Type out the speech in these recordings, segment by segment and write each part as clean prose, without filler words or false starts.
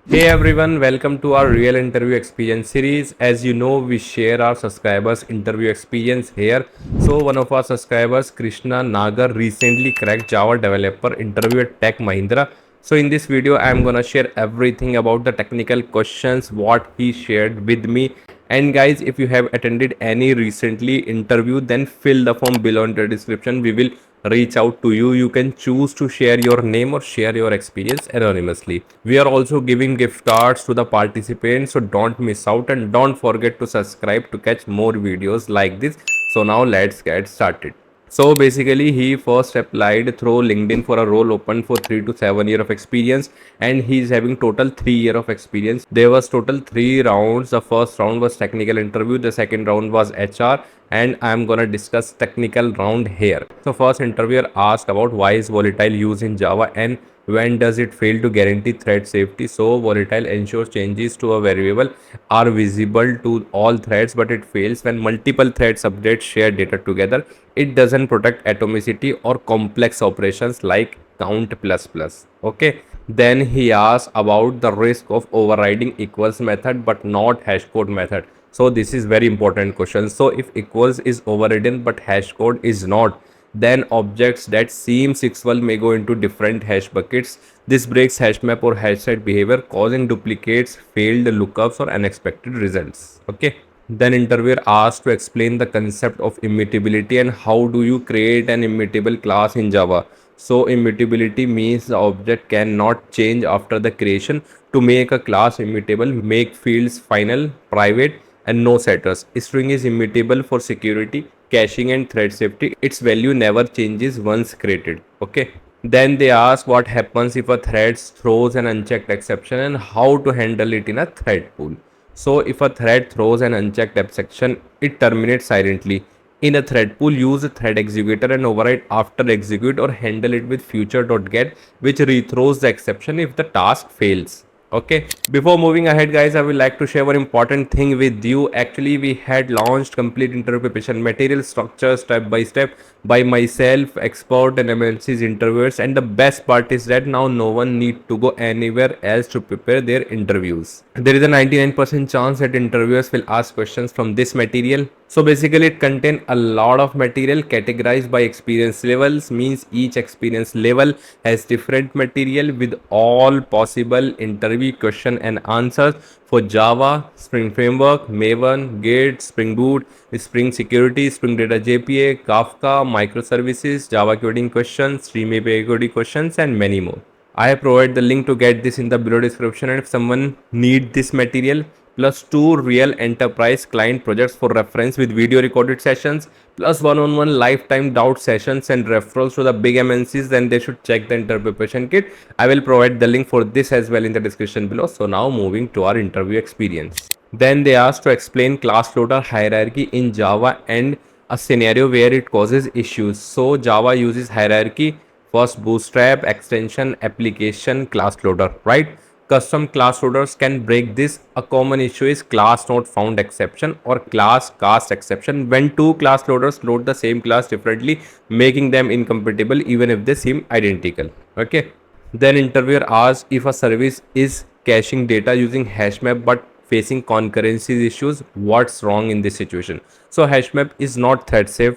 Hey everyone, welcome to our real interview experience series. As you know, we share our subscribers' interview experience here. So, one of our subscribers, Krishna Nagar, recently cracked Java developer interview at Tech Mahindra. So, in this video, I am gonna share everything about the technical questions, what he shared with me. And guys, if you have attended any recently interview, then fill the form below in the description. We will reach out to you. You can choose to share your name or share your experience anonymously. We are also giving gift cards to the participants, so don't miss out and don't forget to subscribe to catch more videos like this. So now let's get started. So basically, he first applied through LinkedIn for a role open for 3 to 7 year of experience, and he's having total 3 year of experience. There was total 3 rounds. The first round was technical interview. The second round was HR, and I'm gonna discuss technical round here. So first interviewer asked about why is volatile used in Java and when does it fail to guarantee thread safety. So volatile ensures changes to a variable are visible to all threads, but it fails when multiple threads update shared data together. It doesn't protect atomicity or complex operations like count plus plus. Okay. Then he asked about the risk of overriding equals method but not hash code method. So this is very important question. So if equals is overridden but hash code is not, then objects that seems equal may go into different hash buckets. This breaks hash map or hash set behavior, causing duplicates, failed lookups, or unexpected results. Okay. Then interviewer asked to explain the concept of immutability and how do you create an immutable class in Java. So immutability means the object cannot change after the creation. To make a class immutable, make fields final, private, and no setters. String is immutable for security, caching, and thread safety. Its value never changes once created. Okay. Then they ask what happens if a thread throws an unchecked exception and how to handle it in a thread pool. So if a thread throws an unchecked exception, it terminates silently. In a thread pool, use a thread executor and override after execute or handle it with future.get, which rethrows the exception if the task fails. Okay, before moving ahead guys, I would like to share one important thing with you. Actually, we had launched complete interview preparation material structure step by step by myself, expert and MNC's interviewers, and the best part is that now no one need to go anywhere else to prepare their interviews. There is a 99% chance that interviewers will ask questions from this material. So basically it contains a lot of material categorized by experience levels, means each experience level has different material with all possible interview question and answers for Java, Spring Framework, Maven, Git, Spring Boot, Spring Security, Spring Data JPA, Kafka, microservices, Java coding questions, Stream API coding questions, and many more. I have provided the link to get this in the below description, and if someone need this material plus 2 real enterprise client projects for reference with video recorded sessions plus one-on-one lifetime doubt sessions and referrals to the big MNCs, then they should check the interview preparation kit. I will provide the link for this as well in the description below. So now moving to our interview experience. Then they asked to explain class loader hierarchy in Java and a scenario where it causes issues. So Java uses hierarchy: first bootstrap, extension, application, class loader, right? Custom class loaders can break this. A common issue is class not found exception or class cast exception when two class loaders load the same class differently, making them incompatible even if they seem identical. Okay. Then interviewer asks if a service is caching data using hashmap but facing concurrency issues, what's wrong in this situation. So hashmap is not thread safe.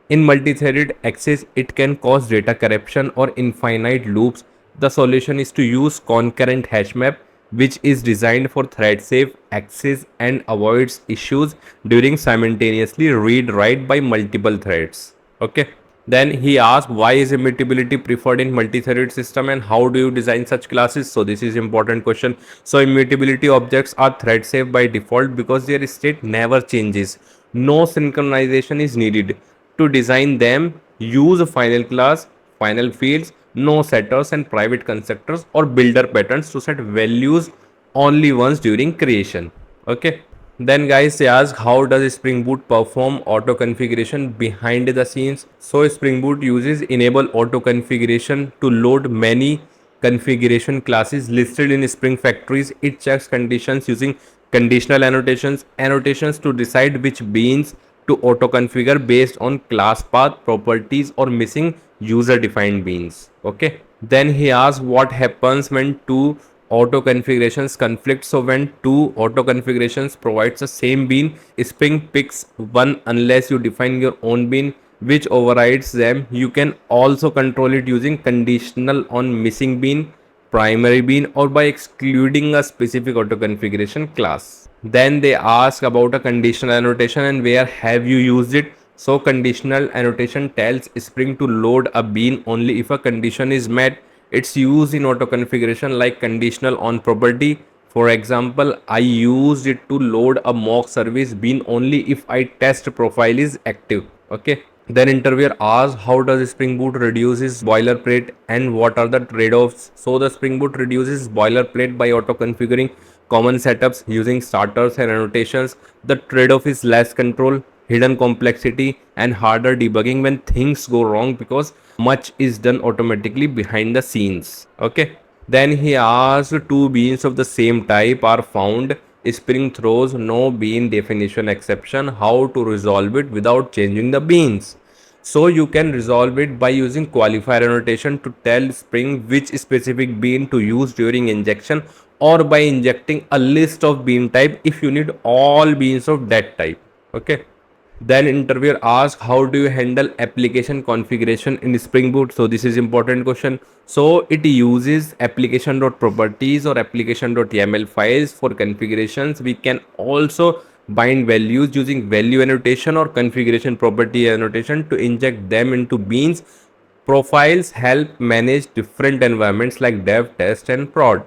In multi-threaded access, it can cause data corruption or infinite loops. The solution is to use concurrent hashmap, which is designed for thread safe access and avoids issues during simultaneously read write by multiple threads. Okay. Then he asked why is immutability preferred in multi-threaded system and how do you design such classes. So this is important question. So immutability objects are thread safe by default because their state never changes. No synchronization is needed. To design them, use a final class, final fields, no setters and private constructors or builder patterns to set values only once during creation. Okay. Then guys, they ask how does Spring Boot perform auto configuration behind the scenes. So Spring Boot uses enable auto configuration to load many configuration classes listed in Spring factories. It checks conditions using conditional annotations to decide which beans to auto configure based on class path, properties, or missing user defined beans. Okay. Then he asks what happens when two auto configurations conflict. So when two auto configurations provides the same bean, Spring picks one unless you define your own bean which overrides them. You can also control it using conditional on missing bean, primary bean, or by excluding a specific auto configuration class. Then they ask about a conditional annotation and where have you used it. So conditional annotation tells Spring to load a bean only if a condition is met. It's used in auto configuration like conditional on property. For example, I used it to load a mock service bean only if I test profile is active. Okay. Then interviewer asks how does Spring Boot reduces boilerplate and what are the trade-offs. So the Spring Boot reduces boilerplate by auto configuring common setups using starters and annotations. The trade-off is less control, hidden complexity, and harder debugging when things go wrong because much is done automatically behind the scenes. Okay. Then he asked two beans of the same type are found. Spring throws no bean definition exception. How to resolve it without changing the beans? So you can resolve it by using qualifier annotation to tell Spring which specific bean to use during injection, or by injecting a list of bean type if you need all beans of that type. Okay. Then interviewer asks how do you handle application configuration in Spring Boot. So this is important question. So it uses application.properties or application.yaml files for configurations. We can also bind values using value annotation or configuration property annotation to inject them into beans. Profiles help manage different environments like dev, test, and prod.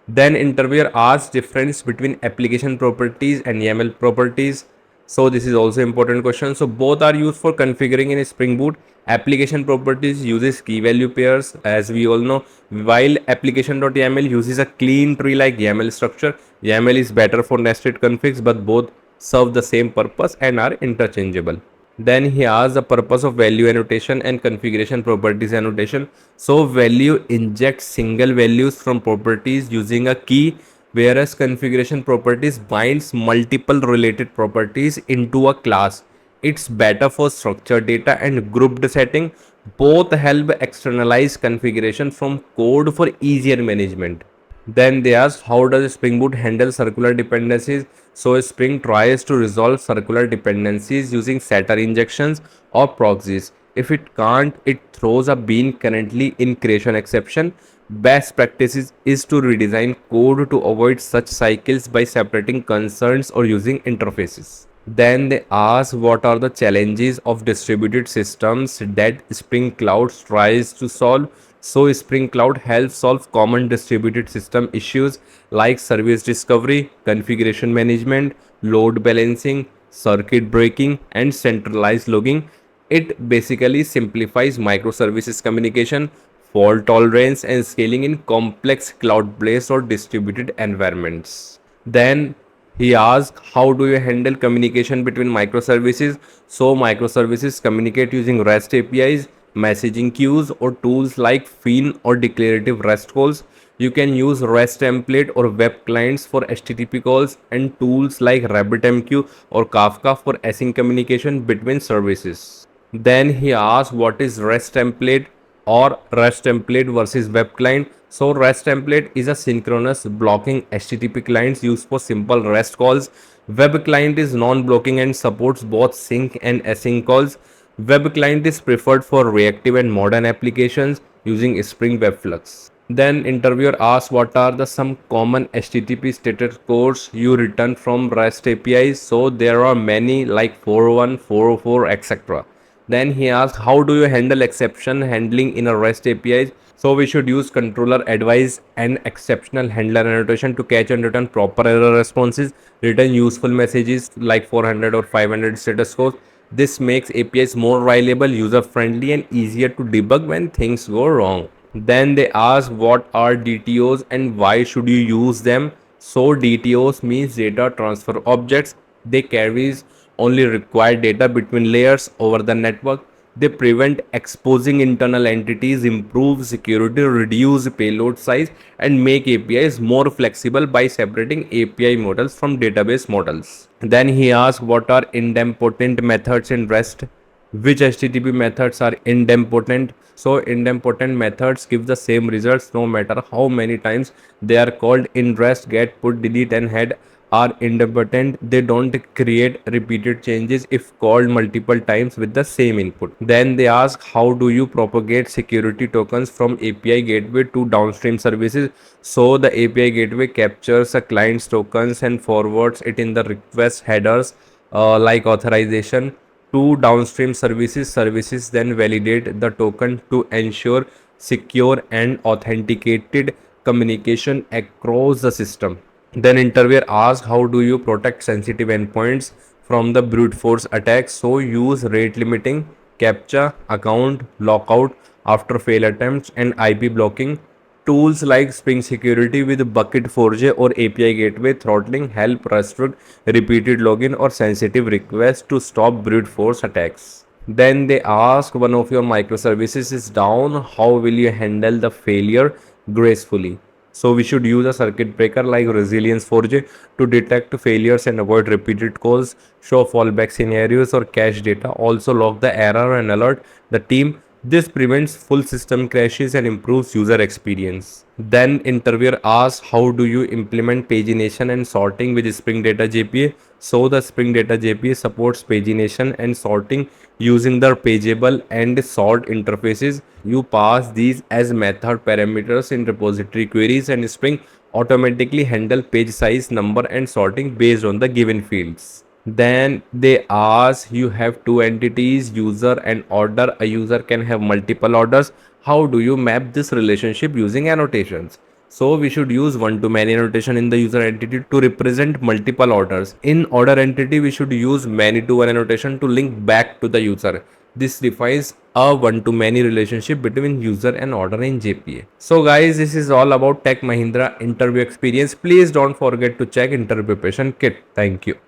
Then interviewer asks difference between application properties and YAML properties. So this is also important question. So both are used for configuring in Spring Boot. Application properties uses key value pairs as we all know, while application.yaml uses a clean tree like YAML structure. YAML is better for nested configs, but both serve the same purpose and are interchangeable. Then he asks the purpose of value annotation and configuration properties annotation. So value injects single values from properties using a key, whereas configuration properties binds multiple related properties into a class. It's better for structured data and grouped setting. Both help externalize configuration from code for easier management. Then they ask how does Spring Boot handle circular dependencies. So Spring tries to resolve circular dependencies using setter injections or proxies. If it can't, it throws a bean currently in creation exception. Best practices is to redesign code to avoid such cycles by separating concerns or using interfaces. Then they ask what are the challenges of distributed systems that Spring Cloud tries to solve. So Spring Cloud helps solve common distributed system issues like service discovery, configuration management, load balancing, circuit breaking, and centralized logging. It basically simplifies microservices communication, fault tolerance, and scaling in complex cloud-based or distributed environments. Then he asked, how do you handle communication between microservices? So microservices communicate using REST APIs, messaging queues, or tools like Fin or declarative REST calls. You can use REST template or web clients for HTTP calls and tools like RabbitMQ or Kafka for async communication between services. Then he asked what is REST template or REST template versus web client. So REST template is a synchronous blocking HTTP clients used for simple REST calls. Web client is non-blocking and supports both sync and async calls. Web client is preferred for reactive and modern applications using Spring Web Flux. Then interviewer asks what are the some common HTTP status codes you return from REST APIs. So there are many like 401, 404, etc. Then he asks how do you handle exception handling in a REST APIs. So we should use controller advice and exceptional handler annotation to catch and return proper error responses, return useful messages like 400 or 500 status codes. This makes APIs more reliable, user friendly, and easier to debug when things go wrong. Then they ask what are DTOs and why should you use them. So DTOs means data transfer objects. They carries only required data between layers over the network. They prevent exposing internal entities, improve security, reduce payload size, and make APIs more flexible by separating API models from database models. Then he asks what are idempotent methods in REST. which HTTP methods are idempotent. So idempotent methods give the same results no matter how many times they are called. In rest, get, put, delete and head are idempotent. They don't create repeated changes if called multiple times with the same input. Then they ask, how do you propagate security tokens from API gateway to downstream services? So the API gateway captures a client's tokens and forwards it in the request headers, like authorization to downstream services. Services then validate the token to ensure secure and authenticated communication across the system. Then interviewer asks, how do you protect sensitive endpoints from the brute force attacks? So use rate limiting, captcha, account lockout after fail attempts and IP blocking. Tools like Spring Security with Bucket4j or API Gateway throttling help restrict repeated login or sensitive requests to stop brute force attacks. Then they ask, one of your microservices is down, how will you handle the failure gracefully? So we should use a circuit breaker like Resilience 4J to detect failures and avoid repeated calls, show fallback scenarios or cache data, also log the error and alert the team. This prevents full system crashes and improves user experience. Then interviewer asks, how do you implement pagination and sorting with Spring Data JPA? So the Spring Data JPA supports pagination and sorting using the pageable and sort interfaces. You pass these as method parameters in repository queries and Spring automatically handle page size, number and sorting based on the given fields. Then they ask, you have two entities, user and order. A user can have multiple orders. How do you map this relationship using annotations? So we should use one-to-many annotation in the user entity to represent multiple orders. In order entity, we should use many-to-one annotation to link back to the user. This defines a one-to-many relationship between user and order in JPA. So guys, this is all about Tech Mahindra interview experience. Please don't forget to check interview preparation kit. Thank you.